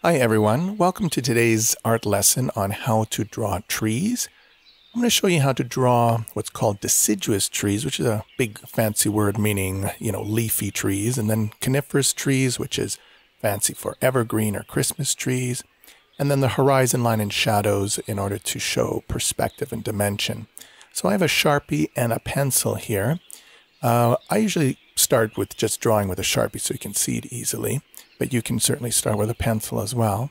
Hi everyone, welcome to today's art lesson on how to draw trees. I'm going to show you how to draw what's called deciduous trees, which is a big fancy word meaning, leafy trees, and then coniferous trees, which is fancy for evergreen or Christmas trees, and then the horizon line and shadows in order to show perspective and dimension. So I have a Sharpie and a pencil here. I usually start with just drawing with a Sharpie so you can see it easily, but you can certainly start with a pencil as well.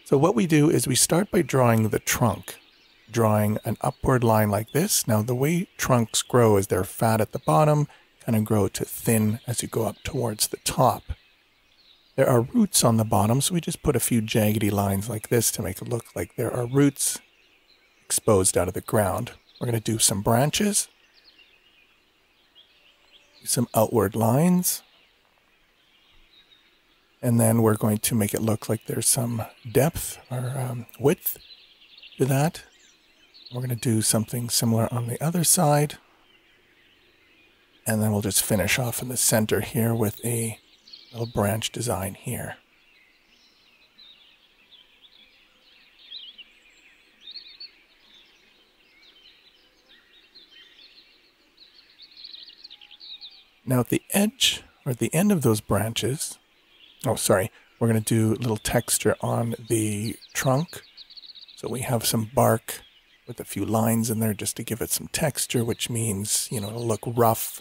So what we do is we start by drawing the trunk, drawing an upward line like this. Now the way trunks grow is they're fat at the bottom, kind of grow to thin as you go up towards the top. There are roots on the bottom, so we just put a few jaggedy lines like this to make it look like there are roots exposed out of the ground. We're going to do some branches, some outward lines, and then we're going to make it look like there's some depth or width to that. We're going to do something similar on the other side, and then we'll just finish off in the center here with a little branch design here. Now at the edge, or at the end of those branches, we're going to do a little texture on the trunk. So we have some bark with a few lines in there just to give it some texture, which means, it'll look rough,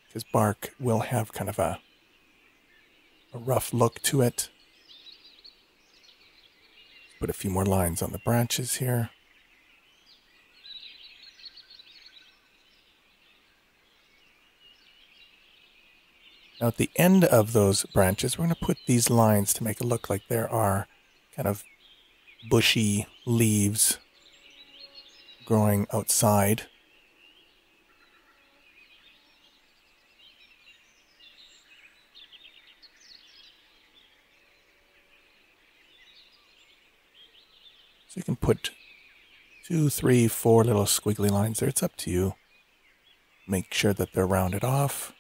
because bark will have kind of a rough look to it. Put a few more lines on the branches here. Now at the end of those branches, we're going to put these lines to make it look like there are kind of bushy leaves growing outside. So you can put 2, 3, 4 little squiggly lines there. It's up to you. Make sure that they're rounded off.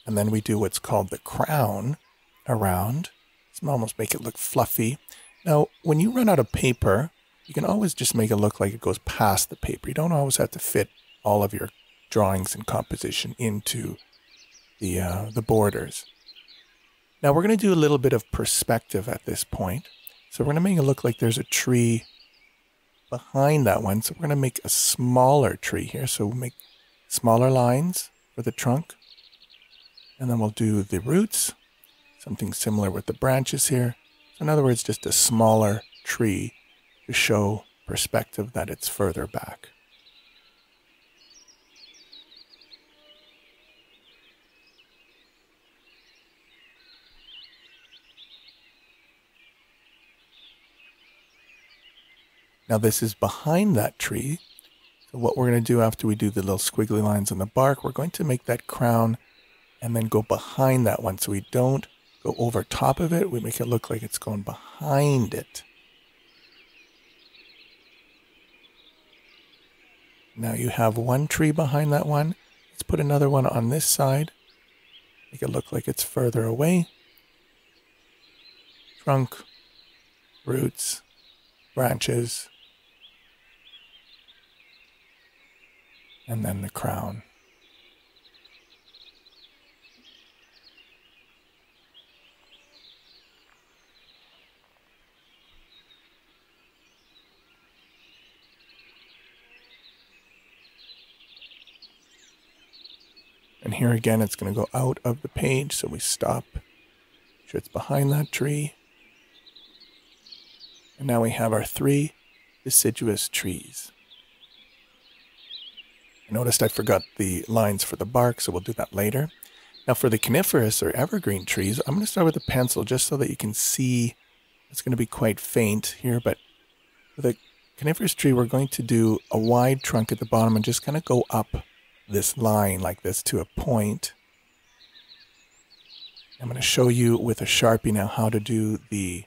And then we do what's called the crown around. It's almost make it look fluffy. Now, when you run out of paper, you can always just make it look like it goes past the paper. You don't always have to fit all of your drawings and composition into the borders. Now, we're going to do a little bit of perspective at this point. So we're going to make it look like there's a tree behind that one. So we're going to make a smaller tree here. So we'll make smaller lines for the trunk. And then we'll do the roots, something similar with the branches here. So in other words, just a smaller tree to show perspective that it's further back. Now this is behind that tree. So what we're going to do after we do the little squiggly lines on the bark, we're going to make that crown and then go behind that one. So we don't go over top of it. We make it look like it's going behind it. Now you have one tree behind that one. Let's put another one on this side. Make it look like it's further away. Trunk, roots, branches, and then the crown. And here again, it's going to go out of the page, so we stop. Make sure it's behind that tree. And now we have our 3 deciduous trees. I noticed I forgot the lines for the bark, so we'll do that later. Now for the coniferous or evergreen trees, I'm going to start with a pencil just so that you can see. It's going to be quite faint here, but for the coniferous tree, we're going to do a wide trunk at the bottom and just kind of go up this line like this to a point. I'm going to show you with a Sharpie now how to do the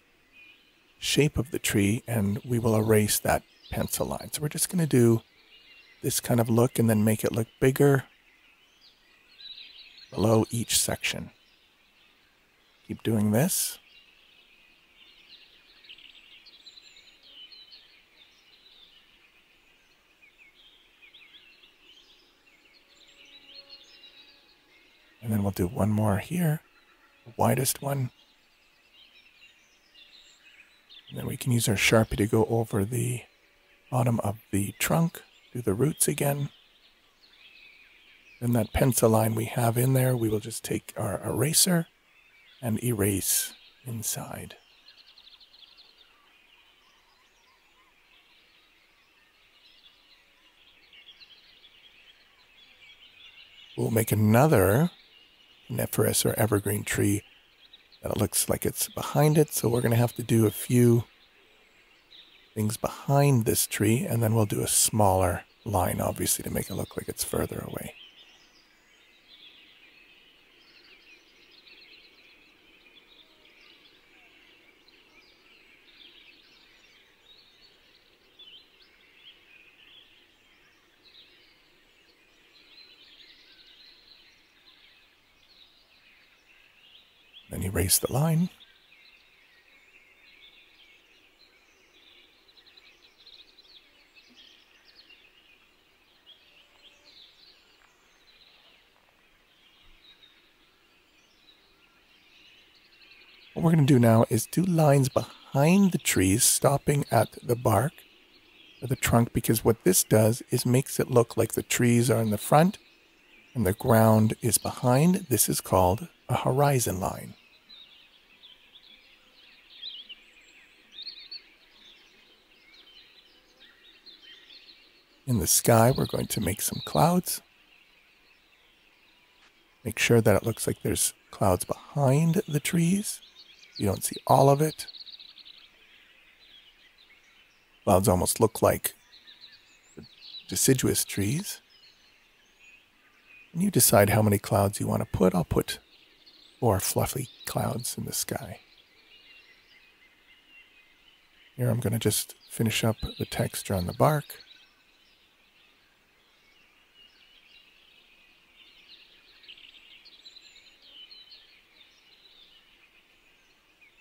shape of the tree, and we will erase that pencil line. So we're just going to do this kind of look and then make it look bigger below each section. Keep doing this. do one more here, the widest one. And then we can use our Sharpie to go over the bottom of the trunk, do the roots again. Then that pencil line we have in there, we will just take our eraser and erase inside. We'll make another coniferous or evergreen tree that looks like it's behind it. So we're going to have to do a few things behind this tree, and then we'll do a smaller line, obviously, to make it look like it's further away. Then erase the line. What we're going to do now is do lines behind the trees, stopping at the bark or the trunk, because what this does is makes it look like the trees are in the front and the ground is behind. This is called a horizon line. In the sky, we're going to make some clouds. Make sure that it looks like there's clouds behind the trees. You don't see all of it. Clouds almost look like deciduous trees. And you decide how many clouds you want to put. I'll put 4 fluffy clouds in the sky. Here I'm going to just finish up the texture on the bark.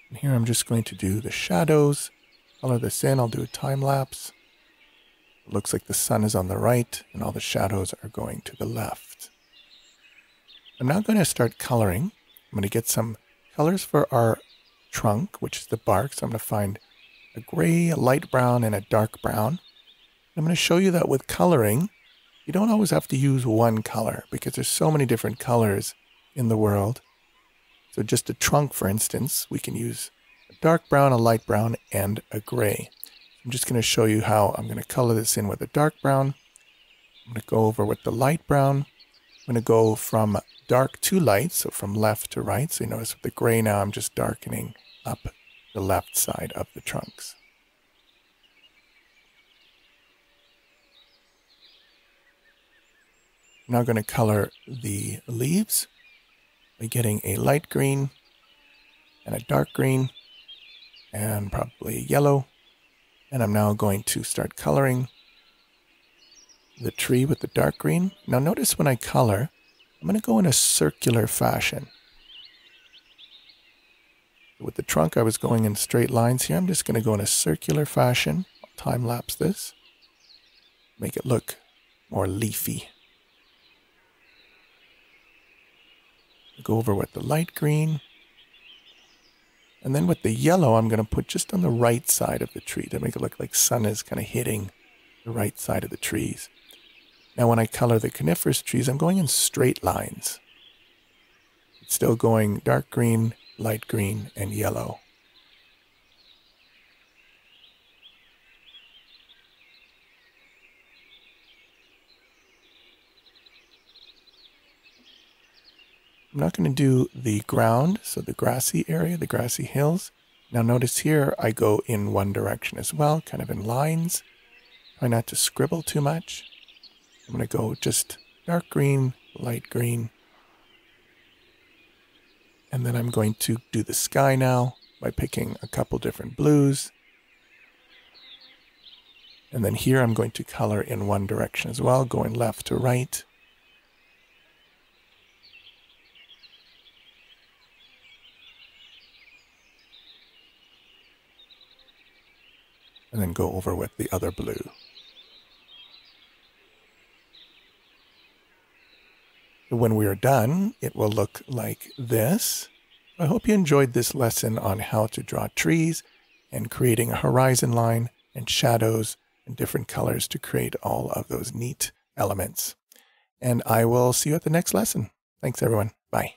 And here I'm just going to do the shadows. Color this in. I'll do a time lapse. It looks like the sun is on the right and all the shadows are going to the left. I'm now going to start coloring. I'm going to get some colors for our trunk, which is the bark. So I'm going to find a gray, a light brown, and a dark brown. I'm going to show you that with coloring, you don't always have to use one color because there's so many different colors in the world. So just a trunk, for instance, we can use a dark brown, a light brown, and a gray. I'm just going to show you how I'm going to color this in with a dark brown. I'm going to go over with the light brown. I'm going to go from dark to light, so from left to right. So you notice with the gray now, I'm just darkening up the left side of the trunks. I'm now going to color the leaves by getting a light green and a dark green and probably a yellow. And I'm now going to start coloring the tree with the dark green. Now notice when I color, I'm going to go in a circular fashion. With the trunk, I was going in straight lines here. I'm just going to go in a circular fashion. I'll time lapse this. Make it look more leafy. Go over with the light green. And then with the yellow, I'm going to put just on the right side of the tree to make it look like sun is kind of hitting the right side of the trees. Now when I color the coniferous trees, I'm going in straight lines. It's still going dark green, light green, and yellow. I'm not going to do the ground, so the grassy area, the grassy hills. Now notice here I go in one direction as well, kind of in lines. Try not to scribble too much. I'm going to go just dark green, light green. And then I'm going to do the sky now by picking a couple different blues. And then here I'm going to color in one direction as well, going left to right. And then go over with the other blue. when we are done, it will look like this. I hope you enjoyed this lesson on how to draw trees and creating a horizon line and shadows and different colors to create all of those neat elements. And I will see you at the next lesson. Thanks, everyone. Bye.